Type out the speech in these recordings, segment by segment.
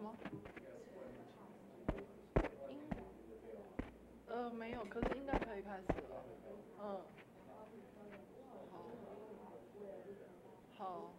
什么？没有，可是应该可以开始了。嗯，好，好。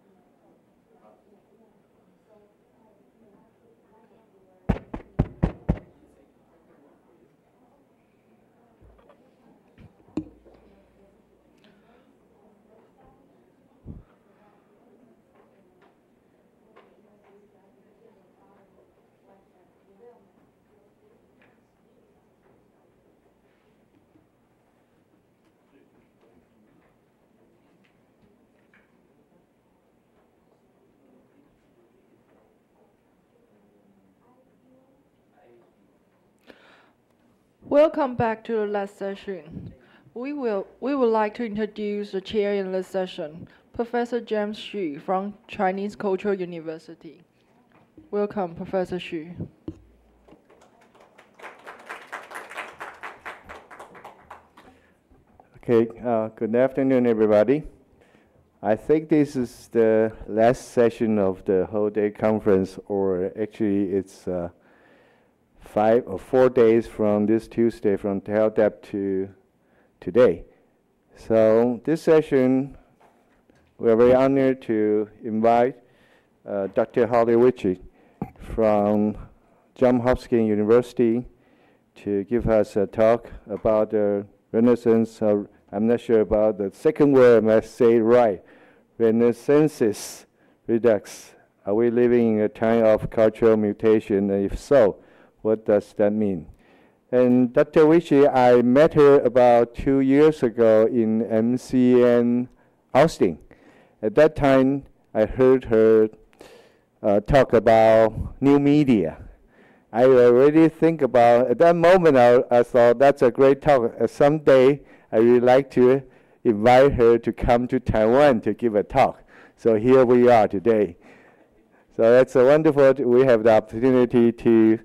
Welcome back to the last session. We would like to introduce the chair in this session, Professor James Xu from Chinese Cultural University. Welcome, Professor Xu. Okay, good afternoon, everybody. I think this is the last session of the whole day conference, or actually it's 5 or 4 days from this Tuesday, from TELDEP to today. So this session, we are very honored to invite Dr. Holly Ritchie from Johns Hopkins University to give us a talk about the Renaissance. I'm not sure about the second word, I must say it right. Renaissance redux. Are we living in a time of cultural mutation? And if so, what does that mean? And Dr. Ritchie, I met her about 2 years ago in MCN Austin. At that time, I heard her talk about new media. I already think about, at that moment, I thought that's a great talk. Someday, I would like to invite her to come to Taiwan to give a talk. So here we are today. So that's a wonderful, we have the opportunity to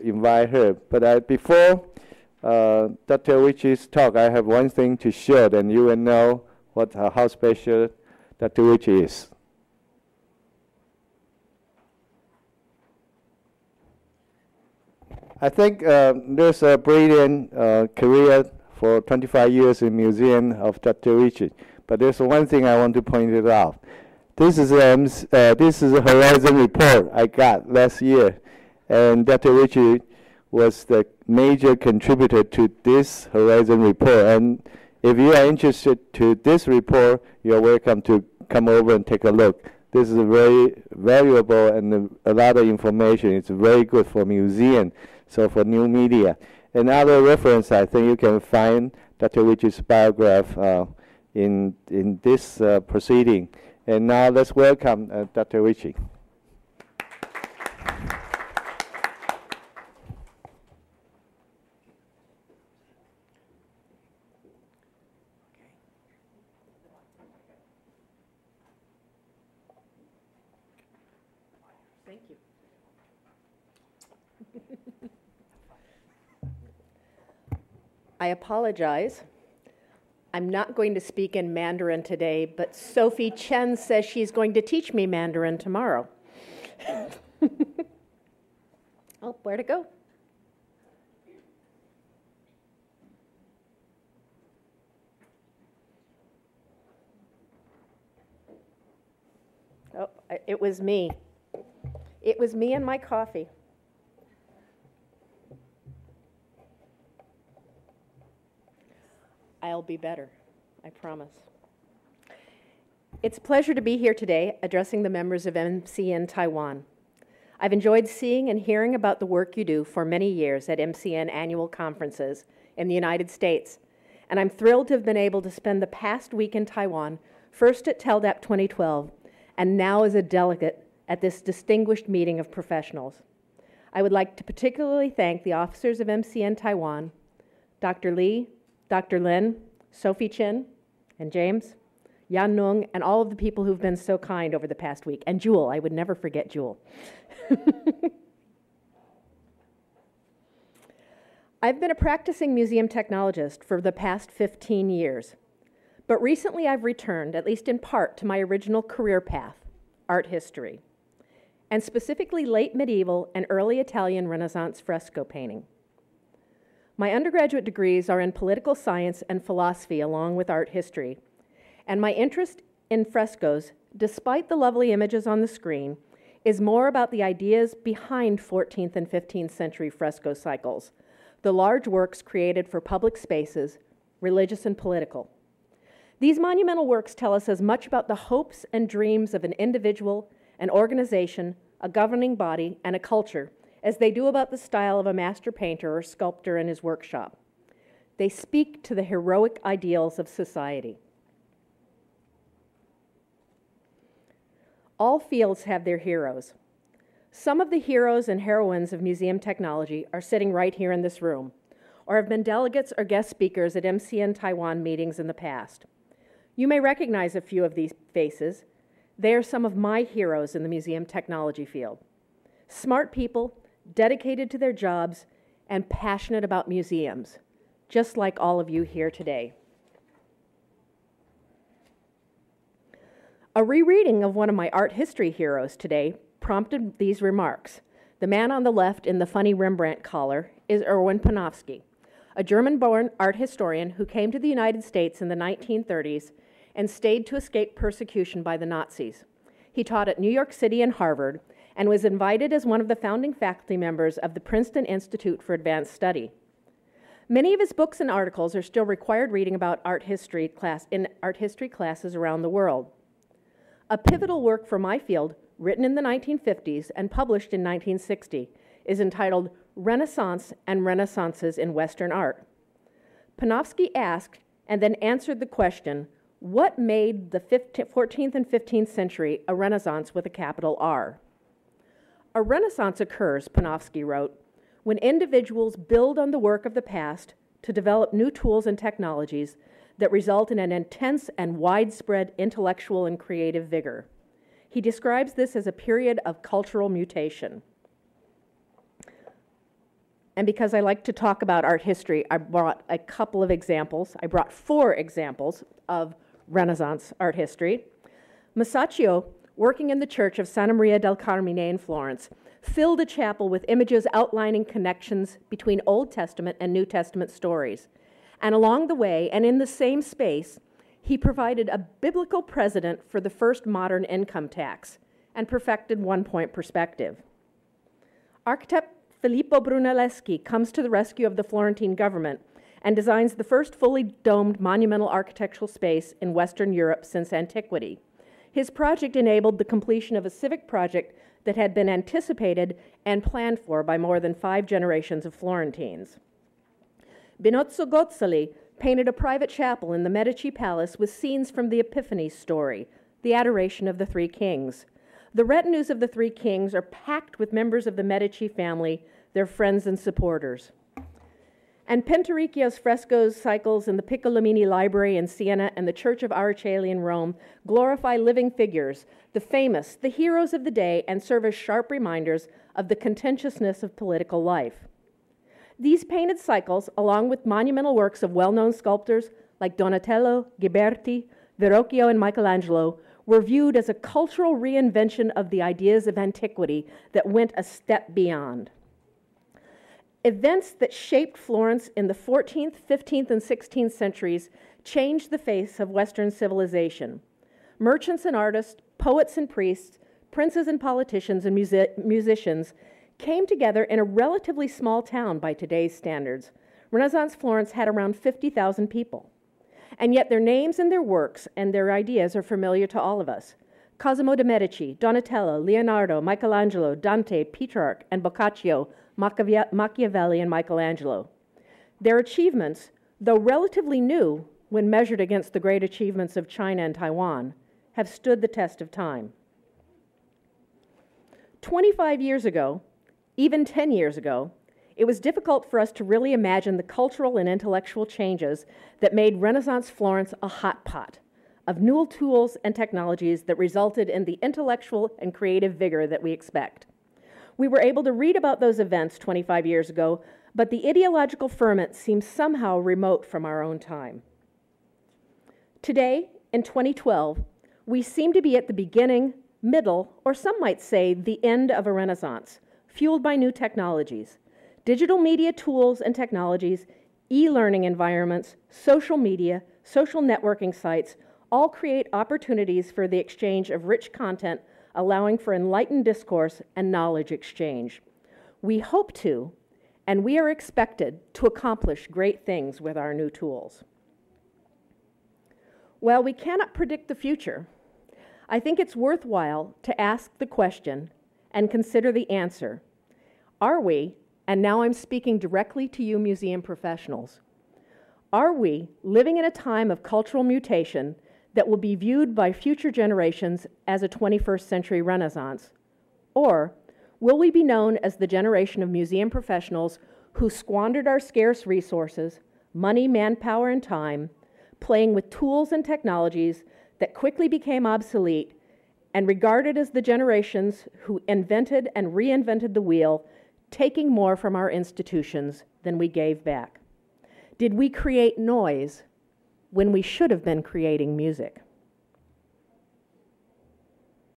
invite her. But before Dr. Ritchie's talk, I have one thing to share, then you will know how special Dr. Ritchie is. I think there's a brilliant career for 25 years in museum of Dr. Ritchie. But there's one thing I want to point it out. This is a Horizon report I got last year. And Dr. Ritchie was the major contributor to this Horizon report. And if you are interested to this report, you're welcome to come over and take a look. This is very valuable and a lot of information. It's very good for museum, so for new media. Another reference, I think you can find Dr. Ritchie's biograph in this proceeding. And now let's welcome Dr. Ritchie. Thank you. I apologize. I'm not going to speak in Mandarin today, but Sophie Chen says she's going to teach me Mandarin tomorrow. Oh, where'd it go? Oh, it was me. It was me and my coffee. I'll be better, I promise. It's a pleasure to be here today addressing the members of MCN Taiwan. I've enjoyed seeing and hearing about the work you do for many years at MCN annual conferences in the United States, and I'm thrilled to have been able to spend the past week in Taiwan, first at TELDEP 2012, and now as a delegate at this distinguished meeting of professionals. I would like to particularly thank the officers of MCN Taiwan, Dr. Lee, Dr. Lin, Sophie Chen, and James, Yan Nung, and all of the people who've been so kind over the past week. And Jewel, I would never forget Jewel. I've been a practicing museum technologist for the past 15 years, but recently I've returned, at least in part, to my original career path, art history. and specifically late medieval and early Italian Renaissance fresco painting. My undergraduate degrees are in political science and philosophy along with art history, and my interest in frescoes, despite the lovely images on the screen, is more about the ideas behind 14th and 15th century fresco cycles, the large works created for public spaces, religious and political. These monumental works tell us as much about the hopes and dreams of an individual, an organization, a governing body, and a culture as they do about the style of a master painter or sculptor in his workshop. They speak to the heroic ideals of society. All fields have their heroes. Some of the heroes and heroines of museum technology are sitting right here in this room, or have been delegates or guest speakers at MCN Taiwan meetings in the past. You may recognize a few of these faces. They are some of my heroes in the museum technology field. Smart people, dedicated to their jobs, and passionate about museums, just like all of you here today. A rereading of one of my art history heroes today prompted these remarks. The man on the left in the funny Rembrandt collar is Erwin Panofsky, a German-born art historian who came to the United States in the 1930s and stayed to escape persecution by the Nazis. He taught at New York City and Harvard and was invited as one of the founding faculty members of the Princeton Institute for Advanced Study. Many of his books and articles are still required reading about art history classes around the world. A pivotal work for my field, written in the 1950s and published in 1960, is entitled Renaissance and Renaissances in Western Art. Panofsky asked and then answered the question, what made the 14th and 15th century a Renaissance with a capital R? A Renaissance occurs, Panofsky wrote, when individuals build on the work of the past to develop new tools and technologies that result in an intense and widespread intellectual and creative vigor. He describes this as a period of cultural mutation. And because I like to talk about art history, I brought a couple of examples. I brought 4 examples of Renaissance art history. Masaccio, working in the church of Santa Maria del Carmine in Florence, filled a chapel with images outlining connections between Old Testament and New Testament stories. And along the way, and in the same space, he provided a biblical precedent for the first modern income tax and perfected one-point perspective. Architect Filippo Brunelleschi comes to the rescue of the Florentine government and designs the first fully domed monumental architectural space in Western Europe since antiquity. His project enabled the completion of a civic project that had been anticipated and planned for by more than 5 generations of Florentines. Benozzo Gozzoli painted a private chapel in the Medici Palace with scenes from the Epiphany story, the Adoration of the Three Kings. The retinues of the Three Kings are packed with members of the Medici family, their friends and supporters. And Penturicchio's frescoes cycles in the Piccolomini Library in Siena and the Church of Araceli in Rome glorify living figures, the famous, the heroes of the day, and serve as sharp reminders of the contentiousness of political life. These painted cycles, along with monumental works of well-known sculptors like Donatello, Ghiberti, Verrocchio, and Michelangelo, were viewed as a cultural reinvention of the ideas of antiquity that went a step beyond. Events that shaped Florence in the 14th, 15th, and 16th centuries changed the face of Western civilization. Merchants and artists, poets and priests, princes and politicians and musicians came together in a relatively small town by today's standards. Renaissance Florence had around 50,000 people. And yet their names and their works and their ideas are familiar to all of us. Cosimo de' Medici, Donatello, Leonardo, Michelangelo, Dante, Petrarch, and Boccaccio, Machiavelli, and Michelangelo. Their achievements, though relatively new when measured against the great achievements of China and Taiwan, have stood the test of time. 25 years ago, even 10 years ago, it was difficult for us to really imagine the cultural and intellectual changes that made Renaissance Florence a hot pot of new tools and technologies that resulted in the intellectual and creative vigor that we expect. We were able to read about those events 25 years ago, but the ideological ferment seems somehow remote from our own time. Today, in 2012, we seem to be at the beginning, middle, or some might say the end of a renaissance, fueled by new technologies. Digital media tools and technologies, e-learning environments, social media, social networking sites all create opportunities for the exchange of rich content, allowing for enlightened discourse and knowledge exchange. We hope to, and we are expected to accomplish great things with our new tools. While we cannot predict the future, I think it's worthwhile to ask the question and consider the answer. Are we, and now I'm speaking directly to you museum professionals, are we living in a time of cultural mutation that will be viewed by future generations as a 21st century renaissance? Or will we be known as the generation of museum professionals who squandered our scarce resources, money, manpower, and time, playing with tools and technologies that quickly became obsolete and regarded as the generations who invented and reinvented the wheel, taking more from our institutions than we gave back? Did we create noise when we should have been creating music?